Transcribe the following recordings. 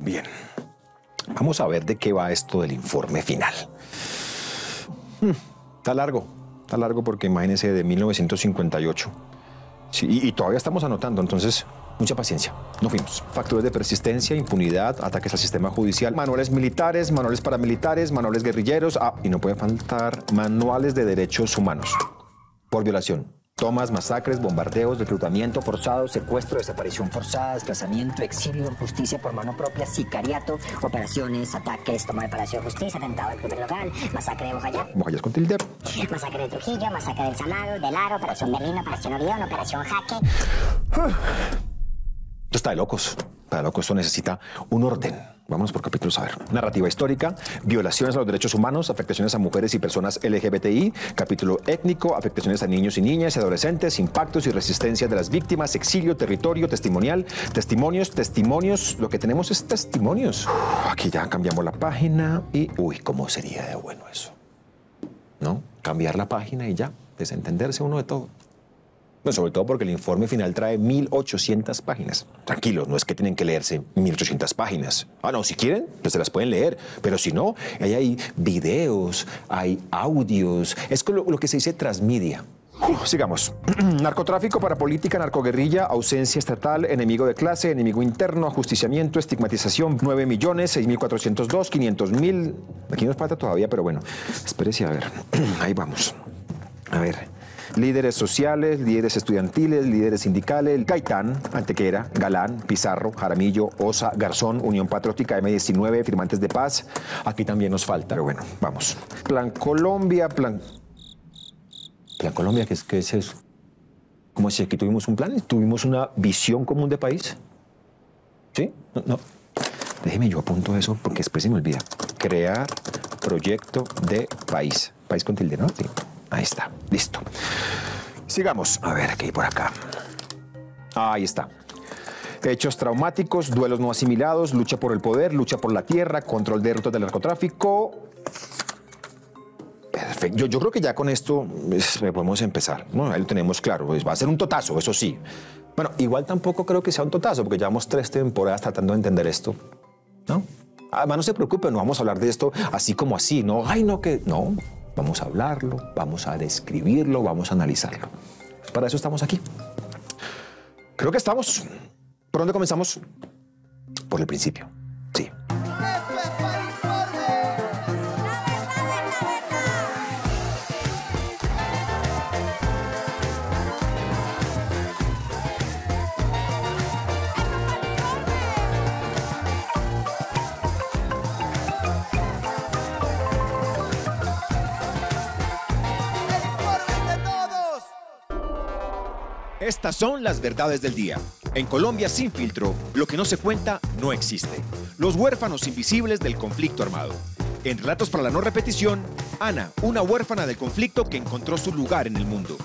Bien. Vamos a ver de qué va esto del informe final. Está largo porque imagínense de 1958. Sí, y todavía estamos anotando, entonces mucha paciencia. No fuimos. Factores de persistencia, impunidad, ataques al sistema judicial, manuales militares, manuales paramilitares, manuales guerrilleros. Y no puede faltar manuales de derechos humanos por violación. Tomas, masacres, bombardeos, reclutamiento forzado, secuestro, desaparición forzada, desplazamiento, exilio, justicia por mano propia, sicariato, operaciones, ataques, toma de Palacio de Justicia, atentado al primer local, masacre de Bojayá. Bojayá con tilde. Masacre de Trujillo, masacre del Salado, del Aro, operación Berlín, operación Orión, operación Jaque. Esto está de locos. Está de locos. Esto necesita un orden. Vamos por capítulos a ver. Narrativa histórica, violaciones a los derechos humanos, afectaciones a mujeres y personas LGBTI, capítulo étnico, afectaciones a niños y niñas y adolescentes, impactos y resistencias de las víctimas, exilio, territorio, testimonial, testimonios. Lo que tenemos es testimonios. Aquí ya cambiamos la página y, ¿cómo sería de bueno eso? ¿No? Cambiar la página y ya, desentenderse uno de todo. No, sobre todo porque el informe final trae 1.800 páginas. Tranquilos, no es que tienen que leerse 1.800 páginas. No, si quieren, pues se las pueden leer. Pero si no, ahí hay videos, hay audios. Es lo que se dice transmedia. Sigamos. Narcotráfico, parapolítica, narcoguerrilla, ausencia estatal, enemigo de clase, enemigo interno, ajusticiamiento, estigmatización, 9 millones, 6.402, 500.000. Aquí nos falta todavía, pero bueno. Espérese a ver. Ahí vamos. A ver. Líderes sociales, líderes estudiantiles, líderes sindicales, Gaitán, Antequera, Galán, Pizarro, Jaramillo, Osa, Garzón, Unión Patriótica, M19, Firmantes de Paz. Aquí también nos falta, pero bueno, vamos. Plan Colombia, Plan Colombia, ¿qué es eso? ¿Cómo es que tuvimos un plan? ¿Tuvimos una visión común de país? ¿Sí? No. Déjeme yo apunto eso porque después se me olvida. Crear proyecto de país. País con tilde, ¿no? Sí. Ahí está, listo. Sigamos. A ver, ¿qué hay por acá? Ahí está. Hechos traumáticos, duelos no asimilados, lucha por el poder, lucha por la tierra, control de rutas del narcotráfico. Perfecto. Yo creo que ya con esto podemos empezar, ¿no? Ahí lo tenemos claro. Va a ser un totazo, eso sí. Bueno, igual tampoco creo que sea un totazo, porque llevamos 3 temporadas tratando de entender esto, ¿no? Además, no se preocupen, no vamos a hablar de esto así como así, ¿no? No. Vamos a hablarlo, vamos a describirlo, vamos a analizarlo. Para eso estamos aquí. Creo que estamos. ¿Por dónde comenzamos? Por el principio. Sí. Estas son las verdades del día. En Colombia sin filtro, lo que no se cuenta no existe. Los huérfanos invisibles del conflicto armado. En Relatos para la no repetición, Ana, una huérfana del conflicto que encontró su lugar en el mundo.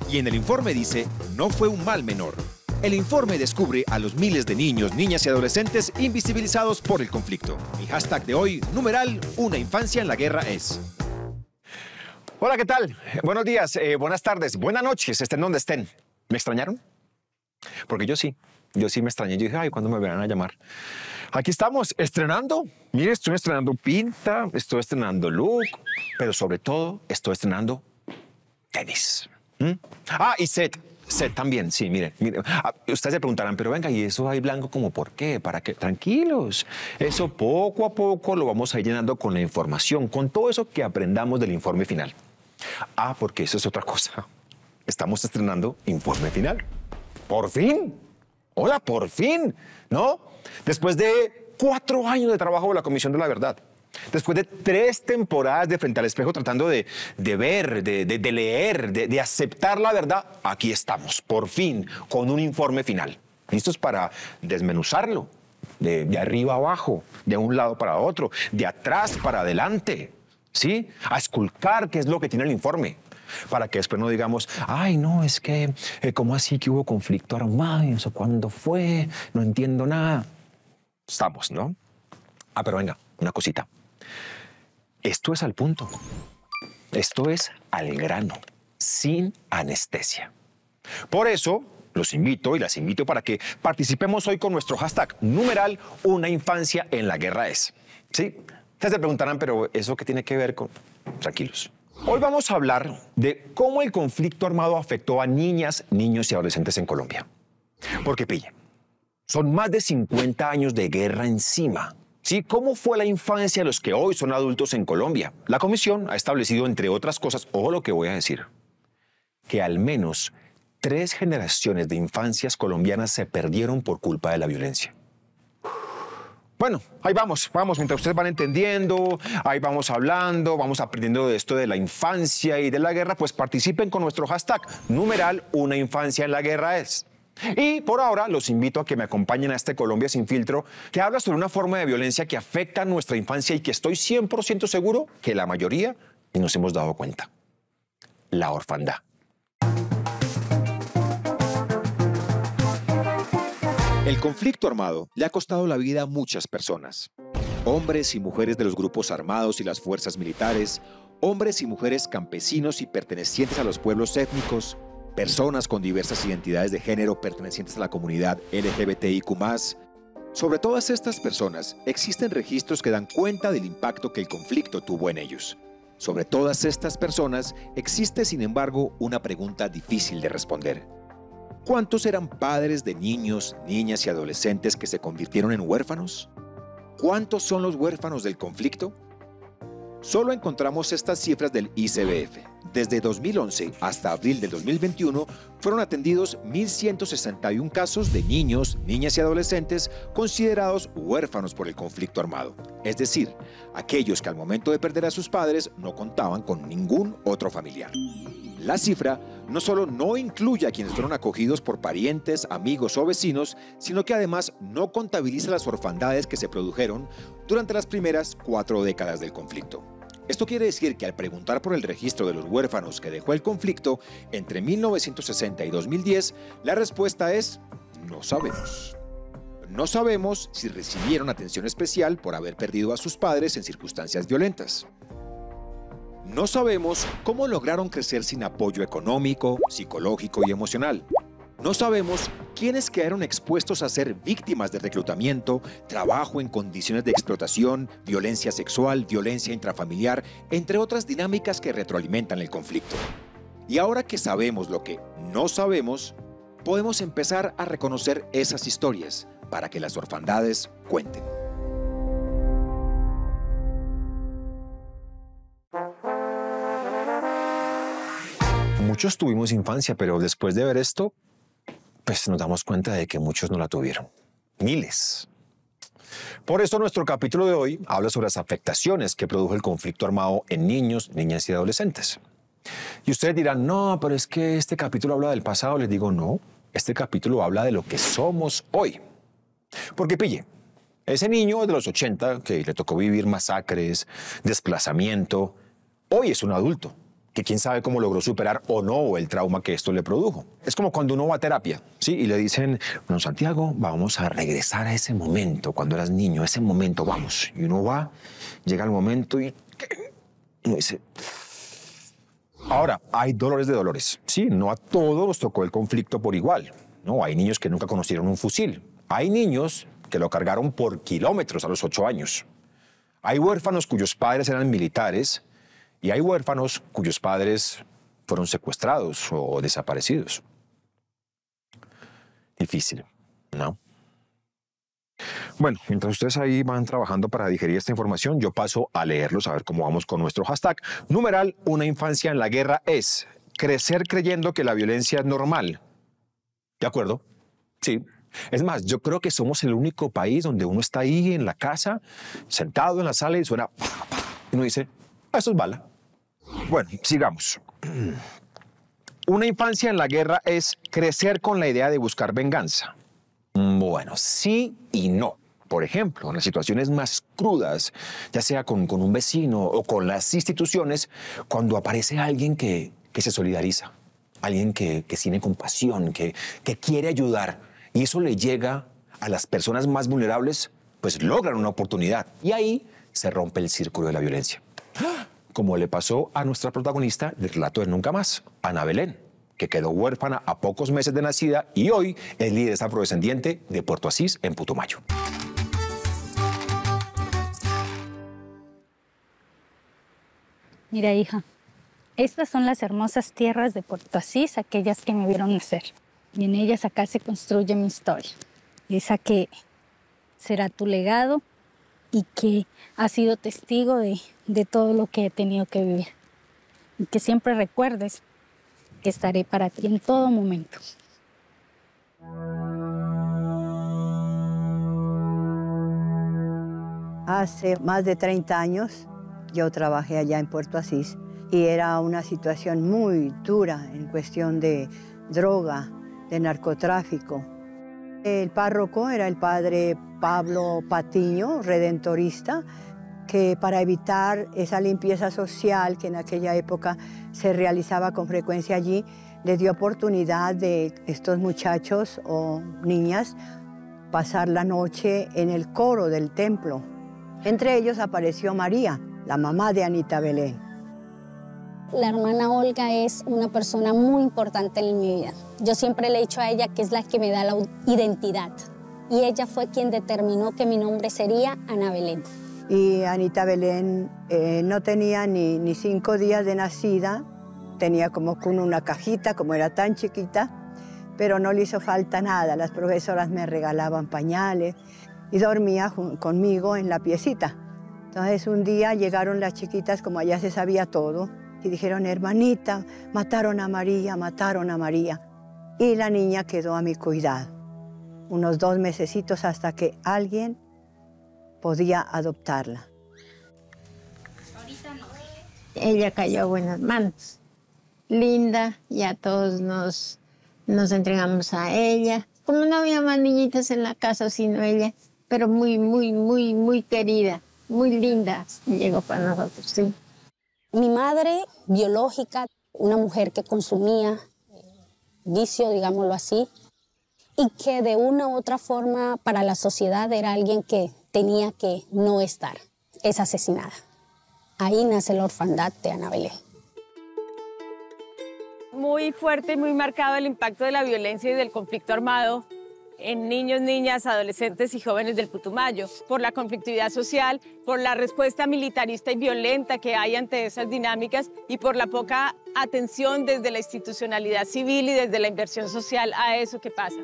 Y en el informe dice, no fue un mal menor. El informe descubre a los miles de niños, niñas y adolescentes invisibilizados por el conflicto. Mi hashtag de hoy, numeral, una infancia en la guerra es. Hola, ¿qué tal? Buenos días, buenas tardes, buenas noches, estén donde estén. ¿Me extrañaron? Porque yo sí me extrañé. Yo dije, ¿cuándo me verán a llamar? Aquí estamos estrenando. Mire, estoy estrenando pinta, estoy estrenando look, pero sobre todo estoy estrenando tenis. Y set también, sí, miren. Ustedes se preguntarán, pero venga, ¿y eso ahí blanco como por qué? ¿Para qué? Tranquilos. Eso poco a poco lo vamos a ir llenando con la información, con todo eso que aprendamos del informe final. Porque eso es otra cosa. Estamos estrenando informe final. ¡Por fin! ¡Hola, por fin! ¿No? Después de 4 años de trabajo de la Comisión de la Verdad. Después de 3 temporadas de Frente al Espejo tratando de ver, de leer, de aceptar la verdad, aquí estamos, por fin, con un informe final. ¿Listos para desmenuzarlo? De arriba a abajo, de un lado para otro, de atrás para adelante, ¿sí? A esculcar qué es lo que tiene el informe. Para que después no digamos, no, es que, ¿cómo así que hubo conflicto armado? ¿Eso cuándo fue? No entiendo nada. Estamos, ¿no? Pero venga, una cosita. Esto es al punto. Esto es al grano, sin anestesia. Por eso, los invito y las invito para que participemos hoy con nuestro hashtag numeral Una infancia en la guerra es. ¿Sí? Ustedes se preguntarán, pero ¿eso qué tiene que ver con...? Tranquilos. Hoy vamos a hablar de cómo el conflicto armado afectó a niñas, niños y adolescentes en Colombia. Porque pille, son más de 50 años de guerra encima. ¿Sí? ¿Cómo fue la infancia de los que hoy son adultos en Colombia? La comisión ha establecido, entre otras cosas, ojo lo que voy a decir, que al menos 3 generaciones de infancias colombianas se perdieron por culpa de la violencia. Bueno, ahí vamos, mientras ustedes van entendiendo, ahí vamos hablando, vamos aprendiendo de esto de la infancia y de la guerra, pues participen con nuestro hashtag numeral Una infancia en la guerra es. Y por ahora los invito a que me acompañen a este Colombia sin filtro, que habla sobre una forma de violencia que afecta a nuestra infancia y que estoy 100% seguro que la mayoría ni nos hemos dado cuenta. La orfandad. El conflicto armado le ha costado la vida a muchas personas. Hombres y mujeres de los grupos armados y las fuerzas militares, hombres y mujeres campesinos y pertenecientes a los pueblos étnicos, personas con diversas identidades de género pertenecientes a la comunidad LGBTIQ+. Sobre todas estas personas existen registros que dan cuenta del impacto que el conflicto tuvo en ellos. Sobre todas estas personas existe, sin embargo, una pregunta difícil de responder. ¿Cuántos eran padres de niños, niñas y adolescentes que se convirtieron en huérfanos? ¿Cuántos son los huérfanos del conflicto? Solo encontramos estas cifras del ICBF. Desde 2011 hasta abril del 2021 fueron atendidos 1.161 casos de niños, niñas y adolescentes considerados huérfanos por el conflicto armado. Es decir, aquellos que al momento de perder a sus padres no contaban con ningún otro familiar. La cifra no solo no incluye a quienes fueron acogidos por parientes, amigos o vecinos, sino que además no contabiliza las orfandades que se produjeron durante las primeras 4 décadas del conflicto. Esto quiere decir que al preguntar por el registro de los huérfanos que dejó el conflicto entre 1960 y 2010, la respuesta es no sabemos. No sabemos si recibieron atención especial por haber perdido a sus padres en circunstancias violentas. No sabemos cómo lograron crecer sin apoyo económico, psicológico y emocional. No sabemos quiénes quedaron expuestos a ser víctimas de reclutamiento, trabajo en condiciones de explotación, violencia sexual, violencia intrafamiliar, entre otras dinámicas que retroalimentan el conflicto. Y ahora que sabemos lo que no sabemos, podemos empezar a reconocer esas historias para que las orfandades cuenten. Muchos tuvimos infancia, pero después de ver esto, pues nos damos cuenta de que muchos no la tuvieron. Miles. Por eso nuestro capítulo de hoy habla sobre las afectaciones que produjo el conflicto armado en niños, niñas y adolescentes. Y ustedes dirán, no, pero es que este capítulo habla del pasado. Les digo, no, este capítulo habla de lo que somos hoy. Porque pille, ese niño de los 80 que le tocó vivir masacres, desplazamiento, hoy es un adulto que quién sabe cómo logró superar o no el trauma que esto le produjo. Es como cuando uno va a terapia, ¿sí? Y le dicen, bueno, Santiago, vamos a regresar a ese momento, cuando eras niño, ese momento, vamos. Y uno va, llega el momento y uno dice... Ahora, hay dolores de dolores, ¿sí? No a todos nos tocó el conflicto por igual, ¿no? Hay niños que nunca conocieron un fusil. Hay niños que lo cargaron por kilómetros a los 8 años. Hay huérfanos cuyos padres eran militares, y hay huérfanos cuyos padres fueron secuestrados o desaparecidos. Difícil, ¿no? Bueno, mientras ustedes ahí van trabajando para digerir esta información, yo paso a leerlos, a ver cómo vamos con nuestro hashtag. Numeral, una infancia en la guerra es crecer creyendo que la violencia es normal. ¿De acuerdo? Sí. Es más, yo creo que somos el único país donde uno está ahí en la casa, sentado en la sala y suena... Y uno dice, eso es bala. Bueno, sigamos. Una infancia en la guerra es crecer con la idea de buscar venganza. Bueno, sí y no. Por ejemplo, en las situaciones más crudas, ya sea con un vecino o con las instituciones, cuando aparece alguien que se solidariza, alguien que tiene compasión, que quiere ayudar, y eso le llega a las personas más vulnerables, pues logran una oportunidad. Y ahí se rompe el círculo de la violencia. Como le pasó a nuestra protagonista del relato de Nunca Más, Ana Belén, que quedó huérfana a pocos meses de nacida y hoy es líder afrodescendiente de Puerto Asís, en Putumayo. Mira, hija, estas son las hermosas tierras de Puerto Asís, aquellas que me vieron nacer. Y en ellas acá se construye mi historia. Esa que será tu legado y que ha sido testigo de todo lo que he tenido que vivir. Y que siempre recuerdes que estaré para ti en todo momento. Hace más de 30 años yo trabajé allá en Puerto Asís y era una situación muy dura en cuestión de droga, de narcotráfico. El párroco era el padre Pablo Patiño, redentorista, que para evitar esa limpieza social que en aquella época se realizaba con frecuencia allí, le dio oportunidad de estos muchachos o niñas pasar la noche en el coro del templo. Entre ellos apareció María, la mamá de Anita Belén. La hermana Olga es una persona muy importante en mi vida. Yo siempre le he dicho a ella que es la que me da la identidad. Y ella fue quien determinó que mi nombre sería Ana Belén. Y Anita Belén no tenía ni 5 días de nacida, tenía como una cajita, como era tan chiquita, pero no le hizo falta nada. Las profesoras me regalaban pañales y dormía conmigo en la piecita. Entonces un día llegaron las chiquitas, como allá se sabía todo, y dijeron, hermanita, mataron a María, mataron a María. Y la niña quedó a mi cuidado, unos 2 mesecitos hasta que alguien podía adoptarla. Ella cayó a buenas manos, linda, y a todos nos entregamos a ella. Como no había más niñitas en la casa sino ella, pero muy querida, muy linda, llegó para nosotros, sí. Mi madre biológica, una mujer que consumía vicio, digámoslo así, y que de una u otra forma para la sociedad era alguien que tenía que no estar, es asesinada. Ahí nace la orfandad de Ana Belén. Muy fuerte y muy marcado el impacto de la violencia y del conflicto armado en niños, niñas, adolescentes y jóvenes del Putumayo, por la conflictividad social, por la respuesta militarista y violenta que hay ante esas dinámicas y por la poca atención desde la institucionalidad civil y desde la inversión social a eso que pasa.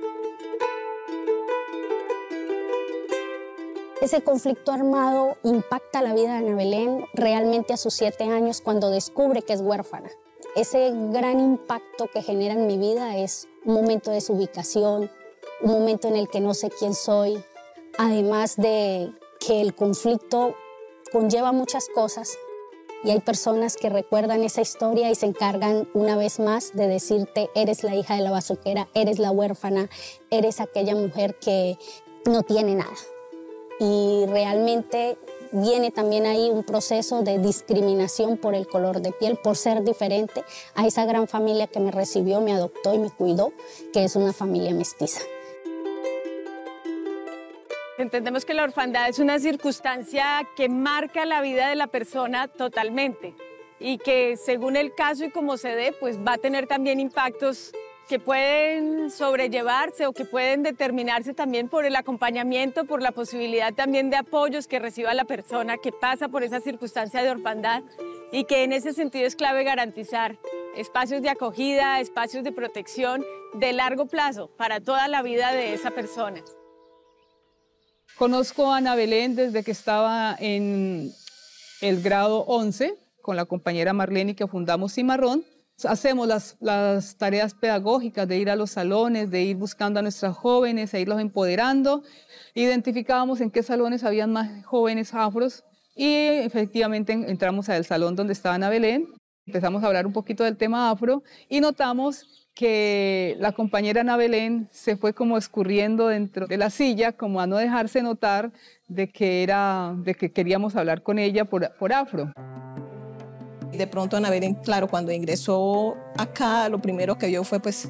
Ese conflicto armado impacta la vida de Ana Belén realmente a sus 7 años cuando descubre que es huérfana. Ese gran impacto que genera en mi vida es un momento de desubicación, un momento en el que no sé quién soy, además de que el conflicto conlleva muchas cosas y hay personas que recuerdan esa historia y se encargan una vez más de decirte eres la hija de la bazuquera, eres la huérfana, eres aquella mujer que no tiene nada. Y realmente viene también ahí un proceso de discriminación por el color de piel, por ser diferente a esa gran familia que me recibió, me adoptó y me cuidó, que es una familia mestiza. Entendemos que la orfandad es una circunstancia que marca la vida de la persona totalmente y que según el caso y como se dé, pues va a tener también impactos que pueden sobrellevarse o que pueden determinarse también por el acompañamiento, por la posibilidad también de apoyos que reciba la persona que pasa por esa circunstancia de orfandad y que en ese sentido es clave garantizar espacios de acogida, espacios de protección de largo plazo para toda la vida de esa persona. Conozco a Ana Belén desde que estaba en el grado 11 con la compañera Marlene que fundamos Cimarrón. Hacemos las tareas pedagógicas de ir a los salones, de ir buscando a nuestras jóvenes, e irlos empoderando. Identificábamos en qué salones habían más jóvenes afros y efectivamente entramos al salón donde estaba Ana Belén. Empezamos a hablar un poquito del tema afro y notamos que la compañera Ana Belén se fue como escurriendo dentro de la silla, como a no dejarse notar de que queríamos hablar con ella por afro. De pronto Ana Belén, claro, cuando ingresó acá, lo primero que vio fue pues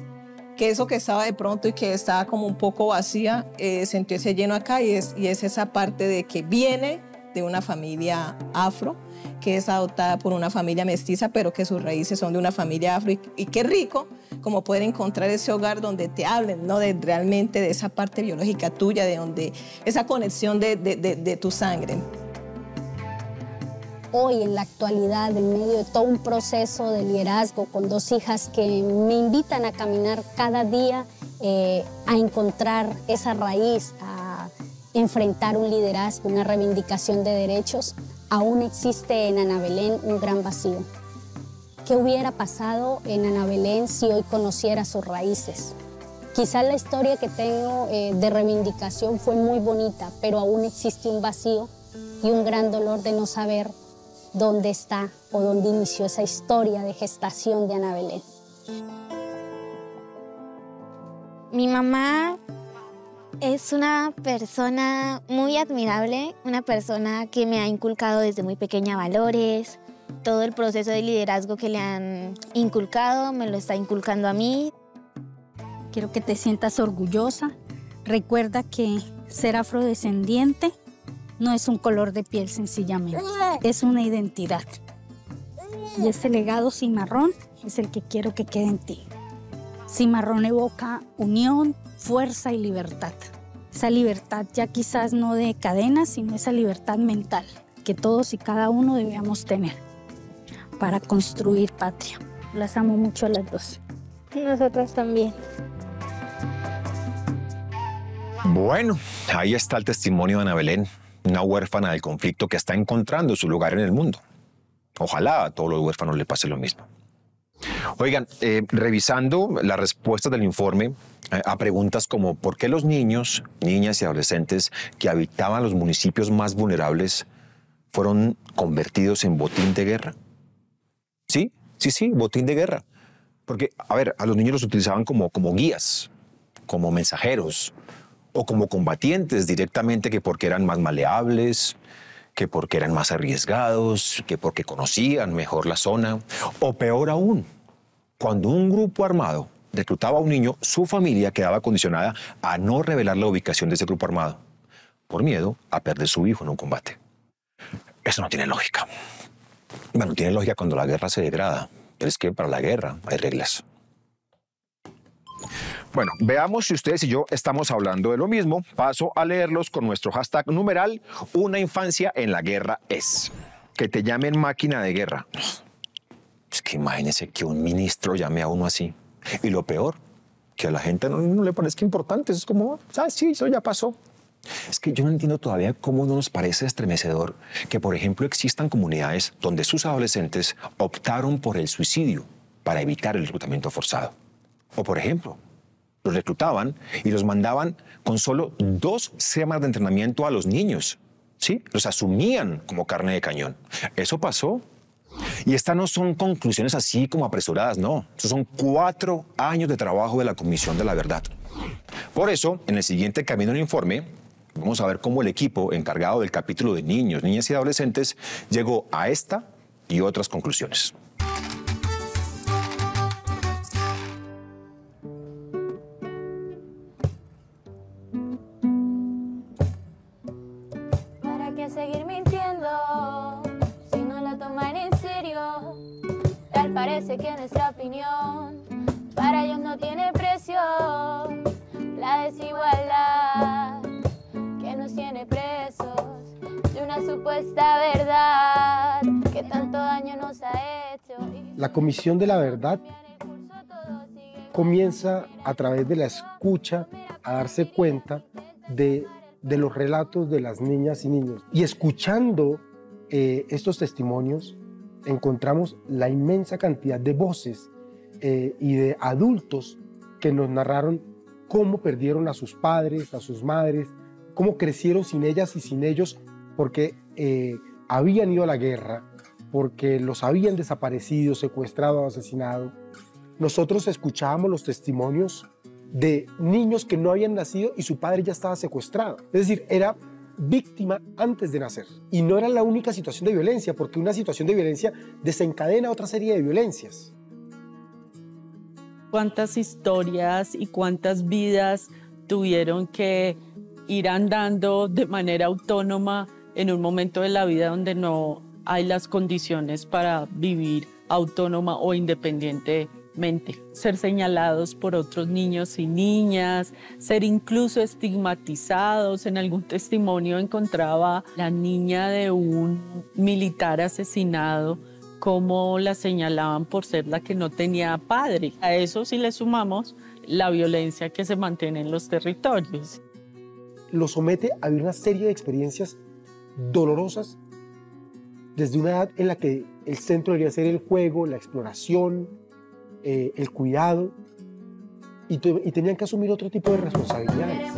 que eso que estaba de pronto y que estaba como un poco vacía, sintió ese lleno acá y es esa parte de que viene de una familia afro, que es adoptada por una familia mestiza, pero que sus raíces son de una familia afro. Y qué rico como poder encontrar ese hogar donde te hablen, ¿no? Realmente de esa parte biológica tuya, de donde esa conexión de tu sangre. Hoy, en la actualidad, en medio de todo un proceso de liderazgo con 2 hijas que me invitan a caminar cada día, a encontrar esa raíz, a enfrentar un liderazgo, una reivindicación de derechos, aún existe en Ana Belén un gran vacío. ¿Qué hubiera pasado en Ana Belén si hoy conociera sus raíces? Quizás la historia que tengo de reivindicación fue muy bonita, pero aún existe un vacío y un gran dolor de no saber dónde está o dónde inició esa historia de gestación de Ana Belén. Mi mamá es una persona muy admirable, una persona que me ha inculcado desde muy pequeña valores. Todo el proceso de liderazgo que le han inculcado me lo está inculcando a mí. Quiero que te sientas orgullosa. Recuerda que ser afrodescendiente no es un color de piel sencillamente, es una identidad. Y ese legado cimarrón es el que quiero que quede en ti. Cimarrón evoca unión, fuerza y libertad. Esa libertad ya quizás no de cadenas, sino esa libertad mental que todos y cada uno debemos tener para construir patria. Las amo mucho a las dos. Nosotros también. Bueno, ahí está el testimonio de Ana Belén, una huérfana del conflicto que está encontrando su lugar en el mundo. Ojalá a todos los huérfanos le pase lo mismo. Oigan, revisando las respuestas del informe a preguntas como ¿por qué los niños, niñas y adolescentes que habitaban los municipios más vulnerables fueron convertidos en botín de guerra? Sí, botín de guerra. Porque, a ver, a los niños los utilizaban como guías, como mensajeros o como combatientes directamente, que porque eran más maleables, que porque eran más arriesgados, que porque conocían mejor la zona, o peor aún, cuando un grupo armado reclutaba a un niño, su familia quedaba condicionada a no revelar la ubicación de ese grupo armado, por miedo a perder su hijo en un combate. Eso no tiene lógica. Bueno, tiene lógica cuando la guerra se degrada, pero es que para la guerra hay reglas. Bueno, veamos si ustedes y yo estamos hablando de lo mismo. Paso a leerlos con nuestro hashtag numeral Una infancia en la guerra es. Que te llamen máquina de guerra. Es que imagínense que un ministro llame a uno así. Y lo peor, que a la gente no le parezca importante. Es como, ¿sabes? Sí, eso ya pasó. Es que yo no entiendo todavía cómo no nos parece estremecedor que, por ejemplo, existan comunidades donde sus adolescentes optaron por el suicidio para evitar el reclutamiento forzado. O, por ejemplo, los reclutaban y los mandaban con solo 2 semanas de entrenamiento a los niños, ¿sí? Los asumían como carne de cañón. Eso pasó. Y estas no son conclusiones así como apresuradas, no. Estos son 4 años de trabajo de la Comisión de la Verdad. Por eso, en el siguiente Camino del Informe, vamos a ver cómo el equipo encargado del capítulo de niños, niñas y adolescentes llegó a esta y otras conclusiones. ¿Para qué seguir mintiendo si no la toman en serio? Tal parece que nuestra opinión para ellos no tiene precio. La desigualdad que nos tiene presos de una supuesta verdad que tanto daño nos ha hecho. La Comisión de la Verdad comienza a través de la escucha a darse cuenta de los relatos de las niñas y niños. Y escuchando estos testimonios encontramos la inmensa cantidad de voces y de adultos que nos narraron cómo perdieron a sus padres, a sus madres, cómo crecieron sin ellas y sin ellos porque habían ido a la guerra, porque los habían desaparecido, secuestrado, asesinado. Nosotros escuchábamos los testimonios de niños que no habían nacido y su padre ya estaba secuestrado. Es decir, era víctima antes de nacer. Y no era la única situación de violencia, porque una situación de violencia desencadena otra serie de violencias. ¿Cuántas historias y cuántas vidas tuvieron que ir andando de manera autónoma en un momento de la vida donde no hay las condiciones para vivir autónoma o independientemente. Ser señalados por otros niños y niñas, ser incluso estigmatizados. En algún testimonio encontraba la niña de un militar asesinado, cómo la señalaban por ser la que no tenía padre. A eso sí le sumamos la violencia que se mantiene en los territorios. Lo somete a vivir una serie de experiencias dolorosas desde una edad en la que el centro debería ser el juego, la exploración, el cuidado, y tenían que asumir otro tipo de responsabilidades.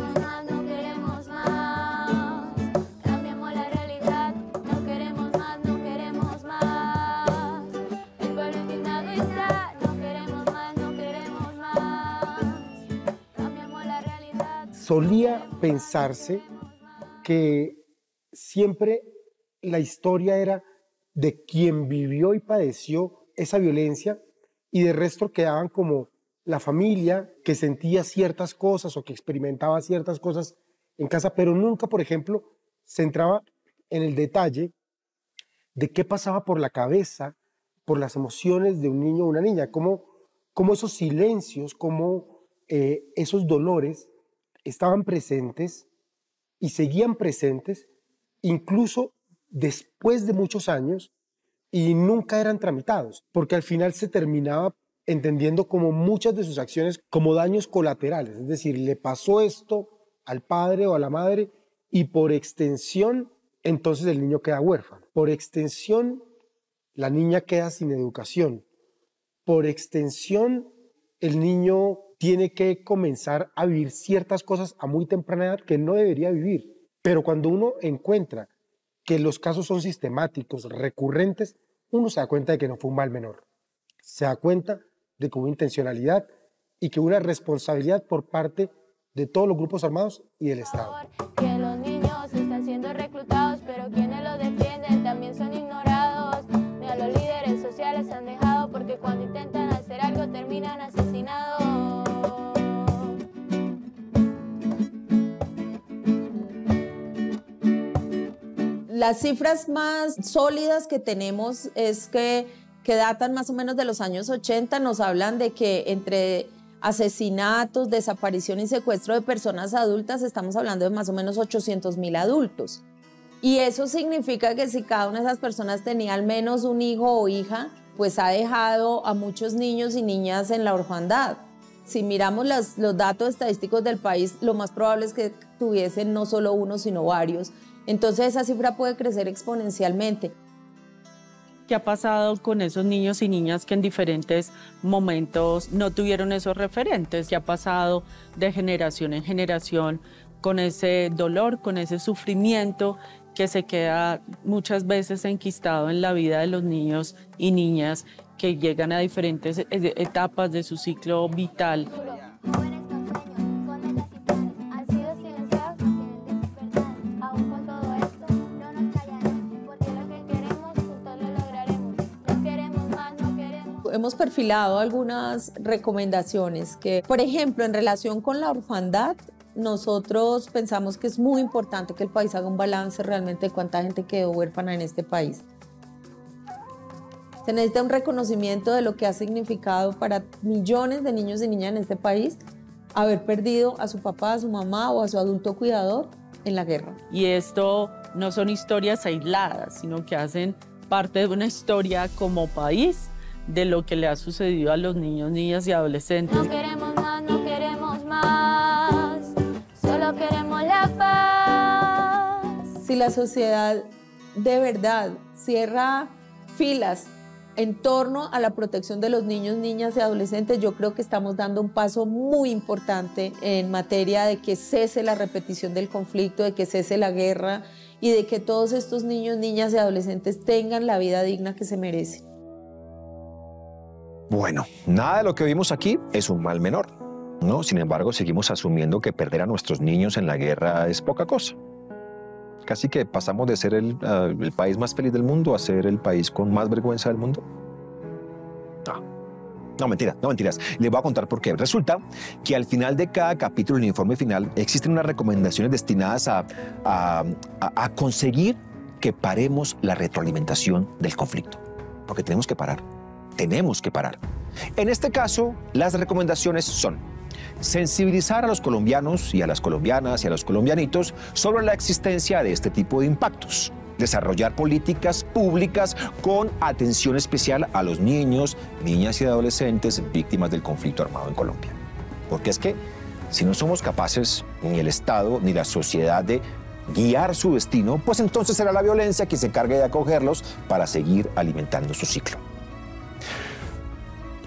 Solía pensarse que siempre la historia era de quien vivió y padeció esa violencia, y de resto quedaban como la familia que sentía ciertas cosas o que experimentaba ciertas cosas en casa, pero nunca, por ejemplo, se entraba en el detalle de qué pasaba por la cabeza, por las emociones de un niño o una niña, cómo esos silencios, cómo esos dolores estaban presentes y seguían presentes incluso después de muchos años, y nunca eran tramitados, porque al final se terminaba entendiendo como muchas de sus acciones como daños colaterales, es decir, le pasó esto al padre o a la madre y por extensión entonces el niño queda huérfano, por extensión la niña queda sin educación, por extensión el niño tiene que comenzar a vivir ciertas cosas a muy temprana edad que no debería vivir. Pero cuando uno encuentra que los casos son sistemáticos, recurrentes, uno se da cuenta de que no fue un mal menor. Se da cuenta de que hubo intencionalidad y que hubo una responsabilidad por parte de todos los grupos armados y del Estado. Que los niños están siendo reclutados, pero quienes los defienden también son ignorados. Ni a los líderes sociales han dejado, porque cuando intentan hacer algo terminan asesinados. Las cifras más sólidas que tenemos es que datan más o menos de los años 80, nos hablan de que entre asesinatos, desaparición y secuestro de personas adultas estamos hablando de más o menos 800.000 adultos. Y eso significa que si cada una de esas personas tenía al menos un hijo o hija, pues ha dejado a muchos niños y niñas en la orfandad. Si miramos los datos estadísticos del país, lo más probable es que tuviesen no solo uno, sino varios. Entonces esa cifra puede crecer exponencialmente. ¿Qué ha pasado con esos niños y niñas que en diferentes momentos no tuvieron esos referentes? ¿Qué ha pasado de generación en generación con ese dolor, con ese sufrimiento que se queda muchas veces enquistado en la vida de los niños y niñas que llegan a diferentes etapas de su ciclo vital? Hemos perfilado algunas recomendaciones que, por ejemplo, en relación con la orfandad, nosotros pensamos que es muy importante que el país haga un balance realmente de cuánta gente quedó huérfana en este país. Se necesita un reconocimiento de lo que ha significado para millones de niños y niñas en este país haber perdido a su papá, a su mamá o a su adulto cuidador en la guerra. Y esto no son historias aisladas, sino que hacen parte de una historia como país de lo que le ha sucedido a los niños, niñas y adolescentes. No queremos más, no queremos más, solo queremos la paz. Si la sociedad de verdad cierra filas en torno a la protección de los niños, niñas y adolescentes, yo creo que estamos dando un paso muy importante en materia de que cese la repetición del conflicto, de que cese la guerra y de que todos estos niños, niñas y adolescentes tengan la vida digna que se merecen. Bueno, nada de lo que vimos aquí es un mal menor, ¿no? Sin embargo, seguimos asumiendo que perder a nuestros niños en la guerra es poca cosa. Casi que pasamos de ser el país más feliz del mundo a ser el país con más vergüenza del mundo. No, mentiras. Les voy a contar por qué. Resulta que al final de cada capítulo del informe final existen unas recomendaciones destinadas a conseguir que paremos la retroalimentación del conflicto. Porque tenemos que parar. En este caso, las recomendaciones son sensibilizar a los colombianos y a las colombianas y a los colombianitos sobre la existencia de este tipo de impactos. Desarrollar políticas públicas con atención especial a los niños, niñas y adolescentes víctimas del conflicto armado en Colombia. Porque es que si no somos capaces, ni el Estado ni la sociedad, de guiar su destino, pues entonces será la violencia quien se encargue de acogerlos para seguir alimentando su ciclo.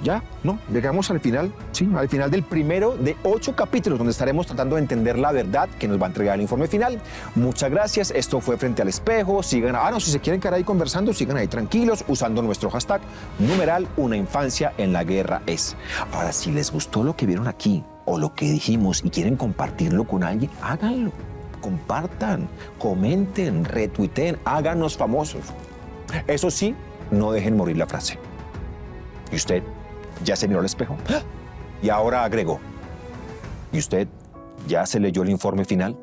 Ya, ¿no? Llegamos al final, sí, al final del primero de 8 capítulos donde estaremos tratando de entender la verdad que nos va a entregar el informe final. Muchas gracias. Esto fue Frente al Espejo. Sigan, si se quieren quedar ahí conversando, sigan ahí tranquilos usando nuestro hashtag numeral Una Infancia en la Guerra Es. Ahora, si les gustó lo que vieron aquí o lo que dijimos y quieren compartirlo con alguien, háganlo. Compartan, comenten, retuiteen, háganos famosos. Eso sí, no dejen morir la frase. ¿Y usted ya se miró al espejo? Y ahora agregó. ¿Y usted ya se leyó el informe final?